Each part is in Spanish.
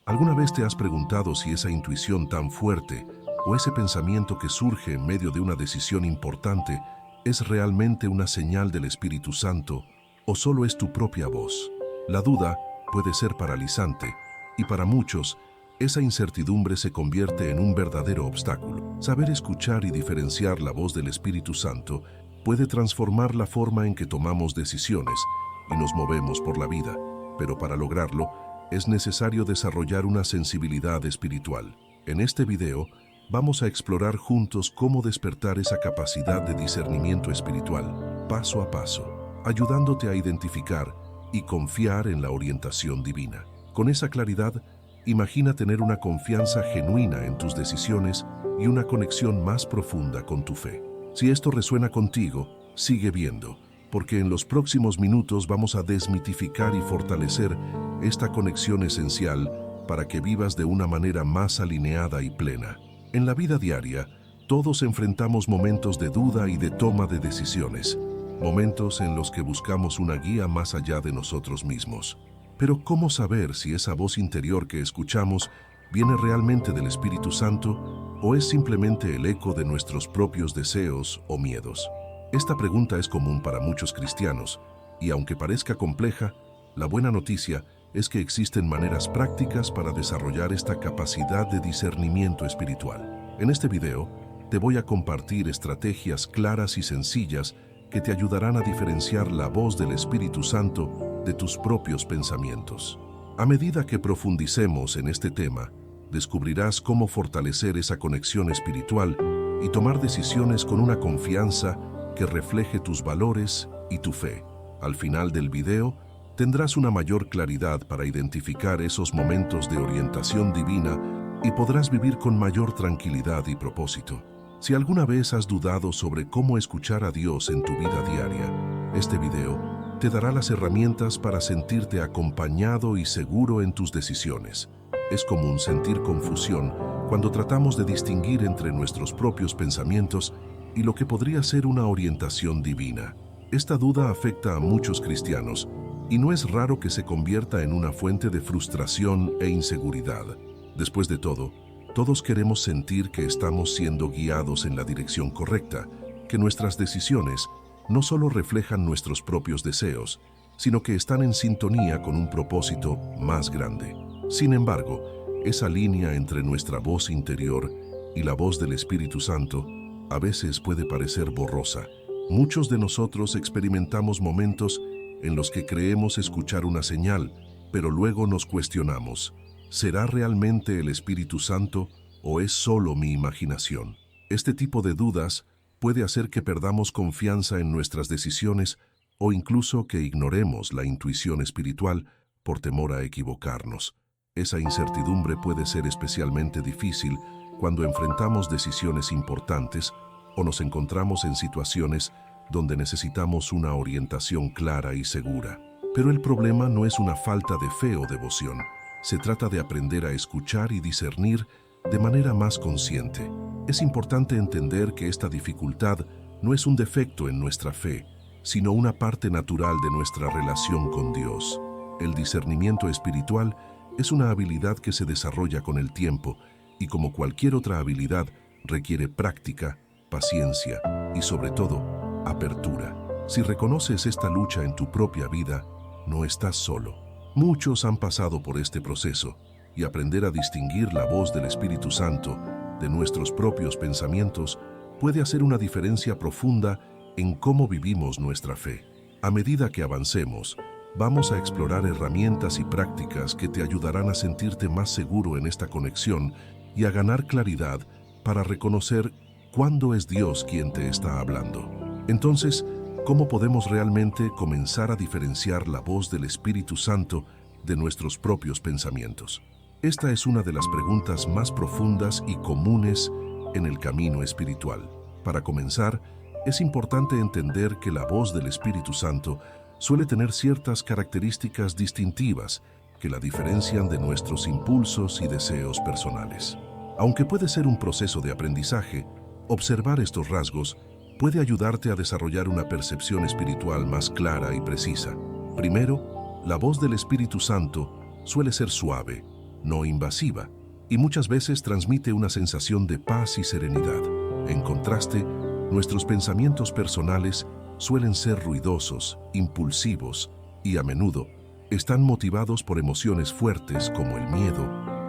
¿Alguna vez te has preguntado si esa intuición tan fuerte o ese pensamiento que surge en medio de una decisión importante es realmente una señal del Espíritu Santo o solo es tu propia voz? La duda puede ser paralizante y para muchos, esa incertidumbre se convierte en un verdadero obstáculo. Saber escuchar y diferenciar la voz del Espíritu Santo puede transformar la forma en que tomamos decisiones y nos movemos por la vida, pero para lograrlo es necesario desarrollar una sensibilidad espiritual. En este video vamos a explorar juntos cómo despertar esa capacidad de discernimiento espiritual, paso a paso, ayudándote a identificar y confiar en la orientación divina. Con esa claridad, imagina tener una confianza genuina en tus decisiones y una conexión más profunda con tu fe. Si esto resuena contigo, sigue viendo, porque en los próximos minutos vamos a desmitificar y fortalecer esta conexión esencial para que vivas de una manera más alineada y plena. En la vida diaria, todos enfrentamos momentos de duda y de toma de decisiones, momentos en los que buscamos una guía más allá de nosotros mismos. Pero ¿cómo saber si esa voz interior que escuchamos viene realmente del Espíritu Santo o es simplemente el eco de nuestros propios deseos o miedos? Esta pregunta es común para muchos cristianos y aunque parezca compleja, la buena noticia es que existen maneras prácticas para desarrollar esta capacidad de discernimiento espiritual. En este video, te voy a compartir estrategias claras y sencillas que te ayudarán a diferenciar la voz del Espíritu Santo de tus propios pensamientos. A medida que profundicemos en este tema, descubrirás cómo fortalecer esa conexión espiritual y tomar decisiones con una confianza que refleje tus valores y tu fe. Al final del video, tendrás una mayor claridad para identificar esos momentos de orientación divina y podrás vivir con mayor tranquilidad y propósito. Si alguna vez has dudado sobre cómo escuchar a Dios en tu vida diaria, este video te dará las herramientas para sentirte acompañado y seguro en tus decisiones. Es común sentir confusión cuando tratamos de distinguir entre nuestros propios pensamientos y lo que podría ser una orientación divina. Esta duda afecta a muchos cristianos y no es raro que se convierta en una fuente de frustración e inseguridad. Después de todo, todos queremos sentir que estamos siendo guiados en la dirección correcta, que nuestras decisiones no solo reflejan nuestros propios deseos, sino que están en sintonía con un propósito más grande. Sin embargo, esa línea entre nuestra voz interior y la voz del Espíritu Santo a veces puede parecer borrosa. Muchos de nosotros experimentamos momentos en los que creemos escuchar una señal, pero luego nos cuestionamos: ¿será realmente el Espíritu Santo o es solo mi imaginación? Este tipo de dudas puede hacer que perdamos confianza en nuestras decisiones o incluso que ignoremos la intuición espiritual por temor a equivocarnos. Esa incertidumbre puede ser especialmente difícil cuando enfrentamos decisiones importantes o nos encontramos en situaciones donde necesitamos una orientación clara y segura. Pero el problema no es una falta de fe o devoción. Se trata de aprender a escuchar y discernir de manera más consciente. Es importante entender que esta dificultad no es un defecto en nuestra fe, sino una parte natural de nuestra relación con Dios. El discernimiento espiritual es una habilidad que se desarrolla con el tiempo y, como cualquier otra habilidad, requiere práctica, paciencia y, sobre todo, apertura. Si reconoces esta lucha en tu propia vida, no estás solo. Muchos han pasado por este proceso y aprender a distinguir la voz del Espíritu Santo de nuestros propios pensamientos puede hacer una diferencia profunda en cómo vivimos nuestra fe. A medida que avancemos, vamos a explorar herramientas y prácticas que te ayudarán a sentirte más seguro en esta conexión y a ganar claridad para reconocer cuándo es Dios quien te está hablando. Entonces, ¿cómo podemos realmente comenzar a diferenciar la voz del Espíritu Santo de nuestros propios pensamientos? Esta es una de las preguntas más profundas y comunes en el camino espiritual. Para comenzar, es importante entender que la voz del Espíritu Santo suele tener ciertas características distintivas que la diferencian de nuestros impulsos y deseos personales. Aunque puede ser un proceso de aprendizaje, observar estos rasgos puede ayudarte a desarrollar una percepción espiritual más clara y precisa. Primero, la voz del Espíritu Santo suele ser suave, no invasiva, y muchas veces transmite una sensación de paz y serenidad. En contraste, nuestros pensamientos personales suelen ser ruidosos, impulsivos y a menudo están motivados por emociones fuertes como el miedo,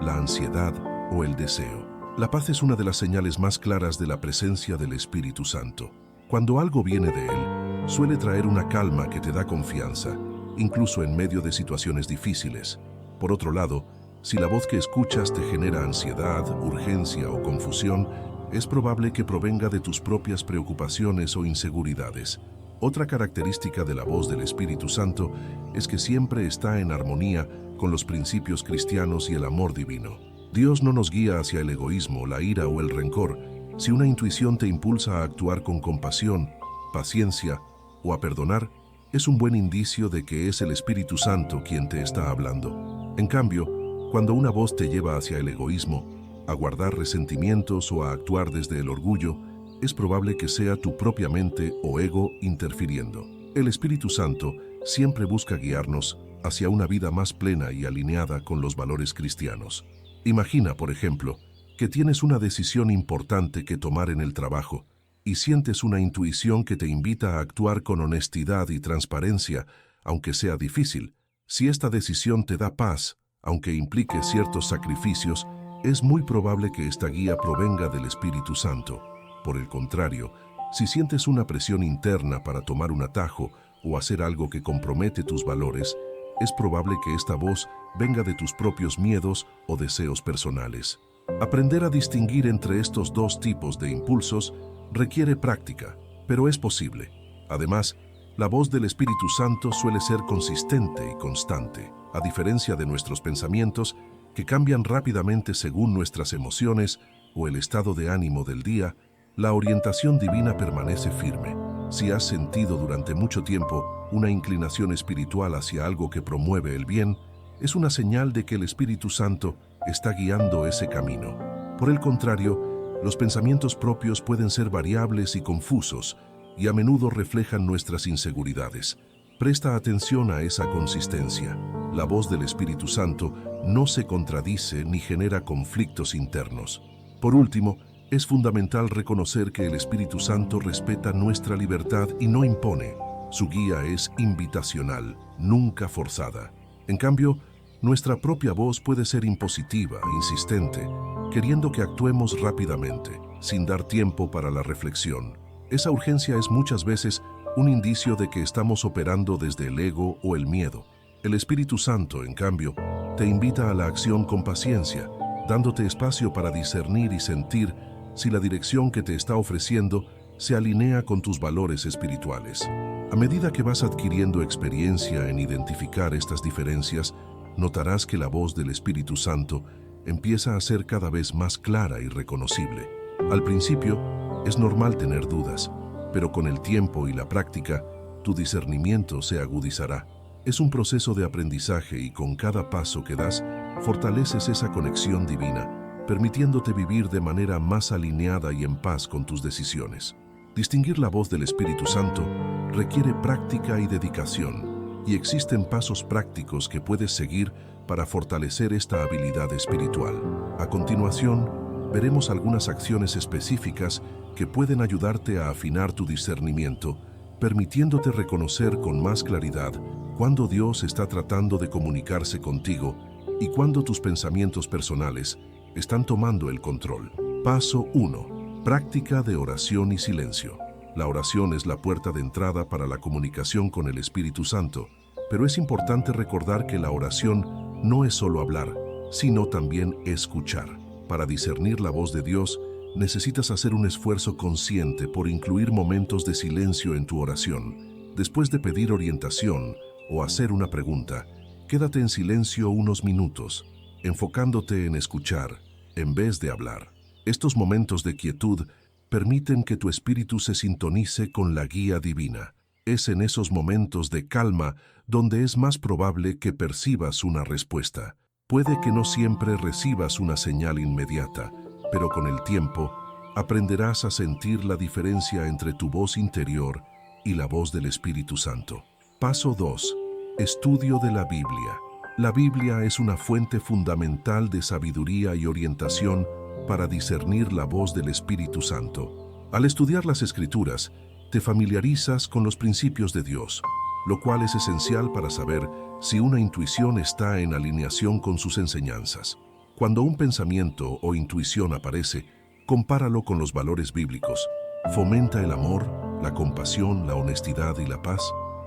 la ansiedad o el deseo. La paz es una de las señales más claras de la presencia del Espíritu Santo. Cuando algo viene de Él, suele traer una calma que te da confianza, incluso en medio de situaciones difíciles. Por otro lado, si la voz que escuchas te genera ansiedad, urgencia o confusión, es probable que provenga de tus propias preocupaciones o inseguridades. Otra característica de la voz del Espíritu Santo es que siempre está en armonía con los principios cristianos y el amor divino. Dios no nos guía hacia el egoísmo, la ira o el rencor. Si una intuición te impulsa a actuar con compasión, paciencia o a perdonar, es un buen indicio de que es el Espíritu Santo quien te está hablando. En cambio, cuando una voz te lleva hacia el egoísmo, a guardar resentimientos o a actuar desde el orgullo, es probable que sea tu propia mente o ego interfiriendo. El Espíritu Santo siempre busca guiarnos hacia una vida más plena y alineada con los valores cristianos. Imagina, por ejemplo, que tienes una decisión importante que tomar en el trabajo y sientes una intuición que te invita a actuar con honestidad y transparencia, aunque sea difícil. Si esta decisión te da paz, aunque implique ciertos sacrificios, es muy probable que esta guía provenga del Espíritu Santo. Por el contrario, si sientes una presión interna para tomar un atajo o hacer algo que compromete tus valores, es probable que esta voz venga de tus propios miedos o deseos personales. Aprender a distinguir entre estos dos tipos de impulsos requiere práctica, pero es posible. Además, la voz del Espíritu Santo suele ser consistente y constante, a diferencia de nuestros pensamientos, que cambian rápidamente según nuestras emociones o el estado de ánimo del día. La orientación divina permanece firme. Si has sentido durante mucho tiempo una inclinación espiritual hacia algo que promueve el bien, es una señal de que el Espíritu Santo está guiando ese camino. Por el contrario, los pensamientos propios pueden ser variables y confusos, y a menudo reflejan nuestras inseguridades. Presta atención a esa consistencia. La voz del Espíritu Santo no se contradice ni genera conflictos internos. Por último, es fundamental reconocer que el Espíritu Santo respeta nuestra libertad y no impone. Su guía es invitacional, nunca forzada. En cambio, nuestra propia voz puede ser impositiva, insistente, queriendo que actuemos rápidamente, sin dar tiempo para la reflexión. Esa urgencia es muchas veces un indicio de que estamos operando desde el ego o el miedo. El Espíritu Santo, en cambio, te invita a la acción con paciencia, dándote espacio para discernir y sentir si la dirección que te está ofreciendo se alinea con tus valores espirituales. A medida que vas adquiriendo experiencia en identificar estas diferencias, notarás que la voz del Espíritu Santo empieza a ser cada vez más clara y reconocible. Al principio, es normal tener dudas, pero con el tiempo y la práctica, tu discernimiento se agudizará. Es un proceso de aprendizaje y con cada paso que das, fortaleces esa conexión divina, permitiéndote vivir de manera más alineada y en paz con tus decisiones. Distinguir la voz del Espíritu Santo requiere práctica y dedicación, y existen pasos prácticos que puedes seguir para fortalecer esta habilidad espiritual. A continuación, veremos algunas acciones específicas que pueden ayudarte a afinar tu discernimiento, permitiéndote reconocer con más claridad cuándo Dios está tratando de comunicarse contigo y cuándo tus pensamientos personales están tomando el control. Paso 1. Práctica de oración y silencio. La oración es la puerta de entrada para la comunicación con el Espíritu Santo, pero es importante recordar que la oración no es solo hablar, sino también escuchar. Para discernir la voz de Dios, necesitas hacer un esfuerzo consciente por incluir momentos de silencio en tu oración. Después de pedir orientación o hacer una pregunta, quédate en silencio unos minutos, enfocándote en escuchar, en vez de hablar. Estos momentos de quietud permiten que tu espíritu se sintonice con la guía divina. Es en esos momentos de calma donde es más probable que percibas una respuesta. Puede que no siempre recibas una señal inmediata, pero con el tiempo aprenderás a sentir la diferencia entre tu voz interior y la voz del Espíritu Santo. Paso 2. Estudio de la Biblia. La Biblia es una fuente fundamental de sabiduría y orientación para discernir la voz del Espíritu Santo. Al estudiar las Escrituras, te familiarizas con los principios de Dios, lo cual es esencial para saber si una intuición está en alineación con sus enseñanzas. Cuando un pensamiento o intuición aparece, compáralo con los valores bíblicos. ¿Fomenta el amor, la compasión, la honestidad y la paz?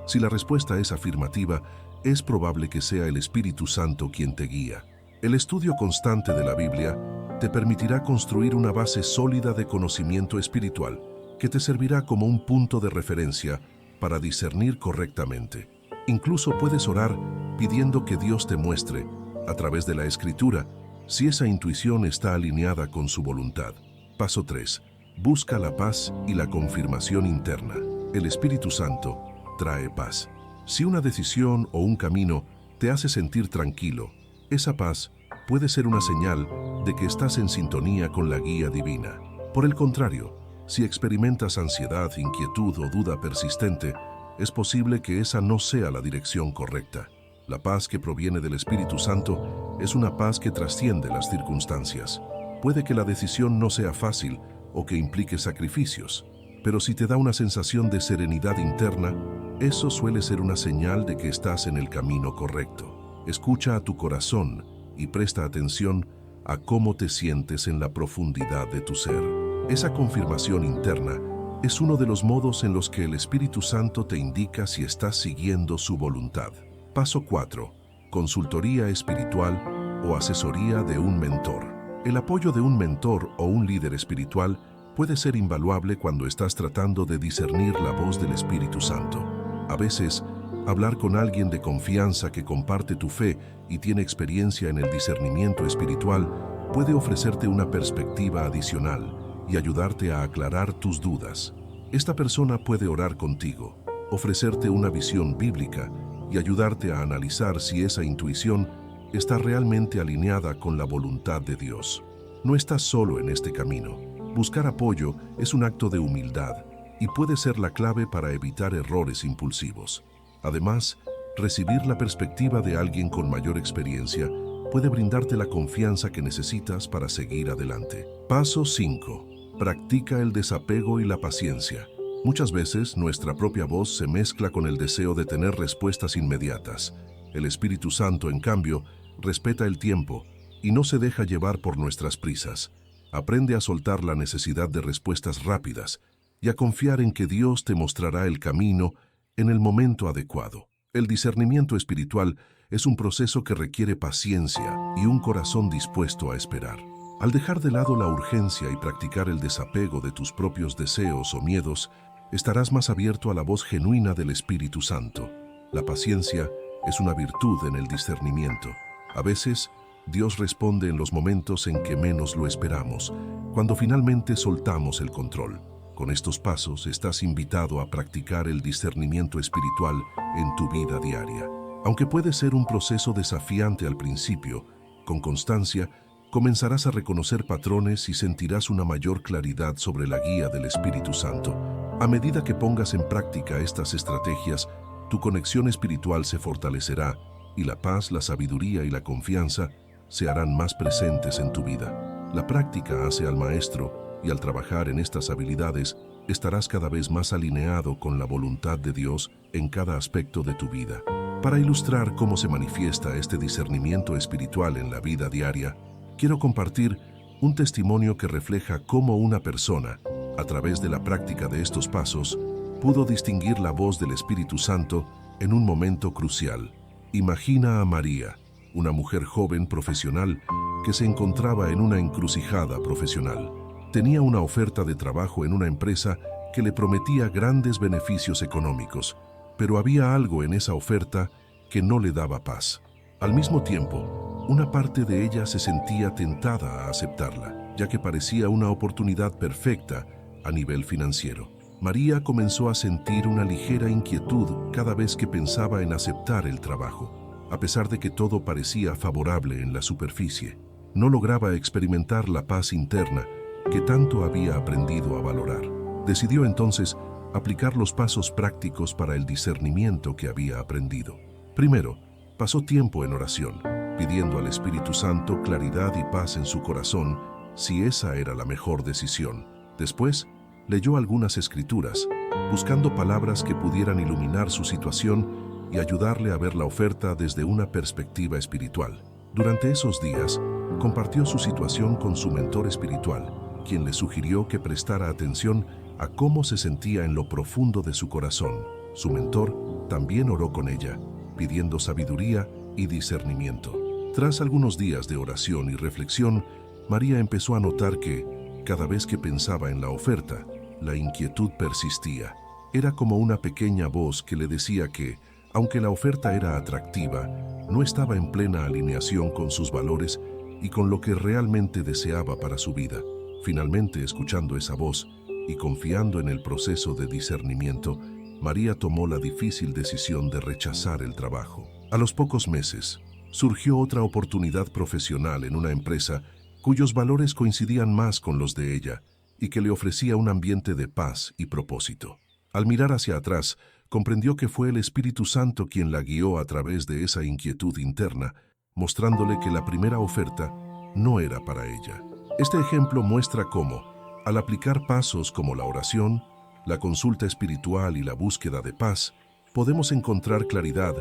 Si la respuesta es afirmativa, es probable que sea el Espíritu Santo quien te guía. El estudio constante de la Biblia te permitirá construir una base sólida de conocimiento espiritual que te servirá como un punto de referencia para discernir correctamente. Incluso puedes orar pidiendo que Dios te muestre, a través de la Escritura, si esa intuición está alineada con su voluntad. Paso 3. Busca la paz y la confirmación interna. El Espíritu Santo trae paz. Si una decisión o un camino te hace sentir tranquilo, esa paz puede ser una señal de que estás en sintonía con la guía divina. Por el contrario, si experimentas ansiedad, inquietud o duda persistente, es posible que esa no sea la dirección correcta. La paz que proviene del Espíritu Santo es una paz que trasciende las circunstancias. Puede que la decisión no sea fácil o que implique sacrificios, pero si te da una sensación de serenidad interna, eso suele ser una señal de que estás en el camino correcto. Escucha a tu corazón y presta atención a cómo te sientes en la profundidad de tu ser. Esa confirmación interna es uno de los modos en los que el Espíritu Santo te indica si estás siguiendo su voluntad. Paso 4. Consultoría espiritual o asesoría de un mentor. El apoyo de un mentor o un líder espiritual puede ser invaluable cuando estás tratando de discernir la voz del Espíritu Santo. A veces, hablar con alguien de confianza que comparte tu fe y tiene experiencia en el discernimiento espiritual puede ofrecerte una perspectiva adicional y ayudarte a aclarar tus dudas. Esta persona puede orar contigo, ofrecerte una visión bíblica y ayudarte a analizar si esa intuición está realmente alineada con la voluntad de Dios. No estás solo en este camino. Buscar apoyo es un acto de humildad y puede ser la clave para evitar errores impulsivos. Además, recibir la perspectiva de alguien con mayor experiencia puede brindarte la confianza que necesitas para seguir adelante. Paso 5. Practica el desapego y la paciencia. Muchas veces nuestra propia voz se mezcla con el deseo de tener respuestas inmediatas. El Espíritu Santo, en cambio, respeta el tiempo y no se deja llevar por nuestras prisas. Aprende a soltar la necesidad de respuestas rápidas y a confiar en que Dios te mostrará el camino en el momento adecuado. El discernimiento espiritual es un proceso que requiere paciencia y un corazón dispuesto a esperar. Al dejar de lado la urgencia y practicar el desapego de tus propios deseos o miedos, estarás más abierto a la voz genuina del Espíritu Santo. La paciencia es una virtud en el discernimiento. A veces, Dios responde en los momentos en que menos lo esperamos, cuando finalmente soltamos el control. Con estos pasos estás invitado a practicar el discernimiento espiritual en tu vida diaria. Aunque puede ser un proceso desafiante al principio, con constancia, comenzarás a reconocer patrones y sentirás una mayor claridad sobre la guía del Espíritu Santo. A medida que pongas en práctica estas estrategias, tu conexión espiritual se fortalecerá y la paz, la sabiduría y la confianza se harán más presentes en tu vida. La práctica hace al maestro y al trabajar en estas habilidades estarás cada vez más alineado con la voluntad de Dios en cada aspecto de tu vida. Para ilustrar cómo se manifiesta este discernimiento espiritual en la vida diaria, quiero compartir un testimonio que refleja cómo una persona, a través de la práctica de estos pasos, pudo distinguir la voz del Espíritu Santo en un momento crucial. Imagina a María, una mujer joven profesional que se encontraba en una encrucijada profesional. Tenía una oferta de trabajo en una empresa que le prometía grandes beneficios económicos, pero había algo en esa oferta que no le daba paz. Al mismo tiempo, una parte de ella se sentía tentada a aceptarla, ya que parecía una oportunidad perfecta a nivel financiero. María comenzó a sentir una ligera inquietud cada vez que pensaba en aceptar el trabajo. A pesar de que todo parecía favorable en la superficie, no lograba experimentar la paz interna que tanto había aprendido a valorar. Decidió entonces aplicar los pasos prácticos para el discernimiento que había aprendido. Primero, Pasó tiempo en oración, pidiendo al Espíritu Santo claridad y paz en su corazón, si esa era la mejor decisión. Después, leyó algunas escrituras, buscando palabras que pudieran iluminar su situación y ayudarle a ver la oferta desde una perspectiva espiritual. Durante esos días, compartió su situación con su mentor espiritual, quien le sugirió que prestara atención a cómo se sentía en lo profundo de su corazón. Su mentor también oró con ella, pidiendo sabiduría y discernimiento. Tras algunos días de oración y reflexión, María empezó a notar que, cada vez que pensaba en la oferta, la inquietud persistía. Era como una pequeña voz que le decía que, aunque la oferta era atractiva, no estaba en plena alineación con sus valores y con lo que realmente deseaba para su vida. Finalmente, escuchando esa voz y confiando en el proceso de discernimiento, María tomó la difícil decisión de rechazar el trabajo. A los pocos meses, surgió otra oportunidad profesional en una empresa cuyos valores coincidían más con los de ella y que le ofrecía un ambiente de paz y propósito. Al mirar hacia atrás, comprendió que fue el Espíritu Santo quien la guió a través de esa inquietud interna, mostrándole que la primera oferta no era para ella. Este ejemplo muestra cómo, al aplicar pasos como la oración, la consulta espiritual y la búsqueda de paz, podemos encontrar claridad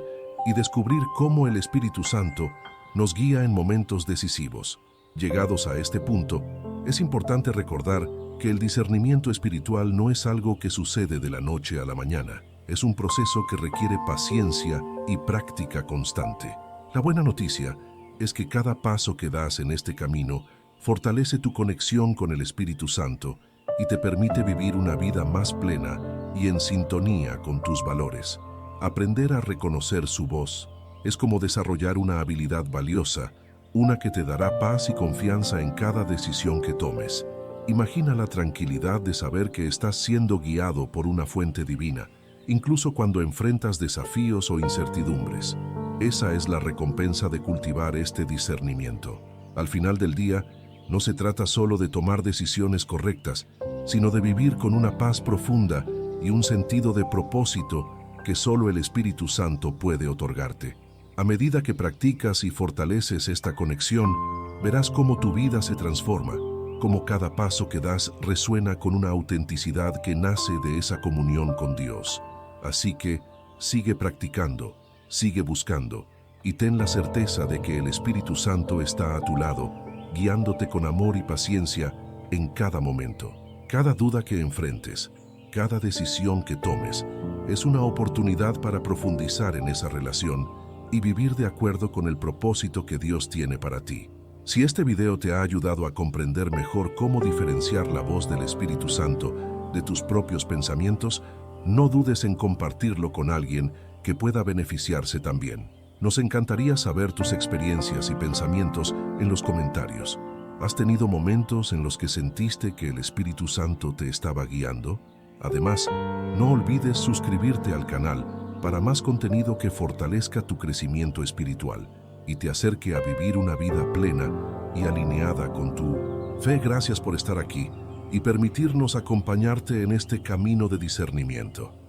y descubrir cómo el Espíritu Santo nos guía en momentos decisivos. Llegados a este punto, es importante recordar que el discernimiento espiritual no es algo que sucede de la noche a la mañana. Es un proceso que requiere paciencia y práctica constante. La buena noticia es que cada paso que das en este camino fortalece tu conexión con el Espíritu Santo y te permite vivir una vida más plena y en sintonía con tus valores. Aprender a reconocer su voz es como desarrollar una habilidad valiosa, una que te dará paz y confianza en cada decisión que tomes. Imagina la tranquilidad de saber que estás siendo guiado por una fuente divina, incluso cuando enfrentas desafíos o incertidumbres. Esa es la recompensa de cultivar este discernimiento. Al final del día, no se trata solo de tomar decisiones correctas, sino de vivir con una paz profunda y un sentido de propósito que solo el Espíritu Santo puede otorgarte. A medida que practicas y fortaleces esta conexión, verás cómo tu vida se transforma, cómo cada paso que das resuena con una autenticidad que nace de esa comunión con Dios. Así que, sigue practicando, sigue buscando, y ten la certeza de que el Espíritu Santo está a tu lado, guiándote con amor y paciencia en cada momento. Cada duda que enfrentes, cada decisión que tomes, es una oportunidad para profundizar en esa relación y vivir de acuerdo con el propósito que Dios tiene para ti. Si este video te ha ayudado a comprender mejor cómo diferenciar la voz del Espíritu Santo de tus propios pensamientos, no dudes en compartirlo con alguien que pueda beneficiarse también. Nos encantaría saber tus experiencias y pensamientos en los comentarios. ¿Has tenido momentos en los que sentiste que el Espíritu Santo te estaba guiando? Además, no olvides suscribirte al canal para más contenido que fortalezca tu crecimiento espiritual y te acerque a vivir una vida plena y alineada con tu fe. Gracias por estar aquí y permitirnos acompañarte en este camino de discernimiento.